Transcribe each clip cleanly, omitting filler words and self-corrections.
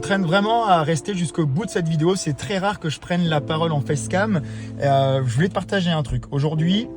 t'entraîne vraiment à rester jusqu'au bout de cette vidéo. C'est très rare que je prenne la parole en facecam. Je voulais te partager un truc. Aujourd'hui,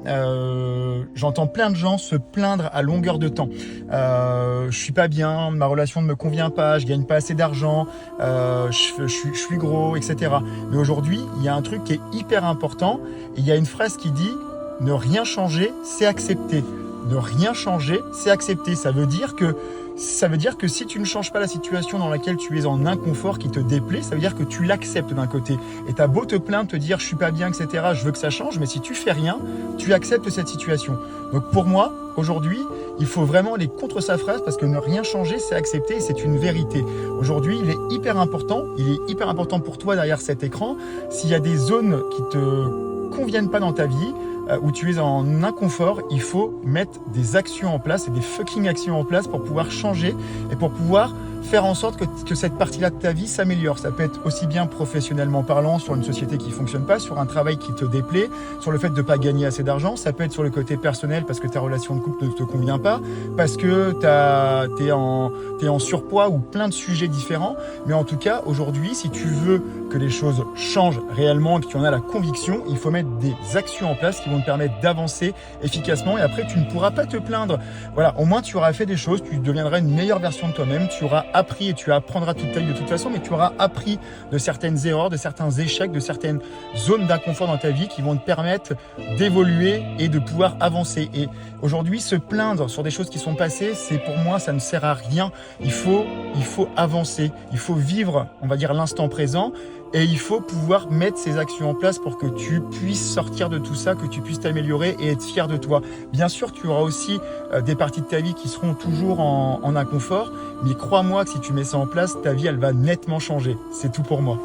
j'entends plein de gens se plaindre à longueur de temps. Je suis pas bien, ma relation ne me convient pas, je gagne pas assez d'argent, je suis gros, etc. Mais aujourd'hui, il y a un truc qui est hyper important. Et il y a une phrase qui dit « Ne rien changer, c'est accepter ». Ne rien changer, c'est accepter. Ça veut dire que si tu ne changes pas la situation dans laquelle tu es en inconfort qui te déplaît, ça veut dire que tu l'acceptes d'un côté. Et tu as beau te plaindre, te dire je suis pas bien, etc., je veux que ça change, mais si tu fais rien, tu acceptes cette situation. Donc pour moi, aujourd'hui, il faut vraiment aller contre sa phrase parce que ne rien changer, c'est accepter et c'est une vérité. Aujourd'hui, il est hyper important pour toi derrière cet écran. S'il y a des zones qui te conviennent pas dans ta vie, où tu es en inconfort, il faut mettre des actions en place et des fucking actions en place pour pouvoir changer et pour pouvoir faire en sorte que cette partie-là de ta vie s'améliore. Ça peut être aussi bien professionnellement parlant, sur une société qui ne fonctionne pas, sur un travail qui te déplaît, sur le fait de ne pas gagner assez d'argent. Ça peut être sur le côté personnel parce que ta relation de couple ne te convient pas, parce que t'es en surpoids ou plein de sujets différents. Mais en tout cas, aujourd'hui, si tu veux que les choses changent réellement et que tu en as la conviction, il faut mettre des actions en place qui vont te permettre d'avancer efficacement et après, tu ne pourras pas te plaindre. Voilà, au moins, tu auras fait des choses, tu deviendras une meilleure version de toi-même, tu auras appris et tu apprendras toute ta vie de toute façon, mais tu auras appris de certaines erreurs, de certains échecs, de certaines zones d'inconfort dans ta vie qui vont te permettre d'évoluer et de pouvoir avancer. Et aujourd'hui, se plaindre sur des choses qui sont passées, c'est pour moi, ça ne sert à rien. Il faut avancer, il faut vivre, on va dire, l'instant présent. Et il faut pouvoir mettre ces actions en place pour que tu puisses sortir de tout ça, que tu puisses t'améliorer et être fier de toi. Bien sûr, tu auras aussi des parties de ta vie qui seront toujours en inconfort, mais crois-moi que si tu mets ça en place, ta vie, elle va nettement changer. C'est tout pour moi.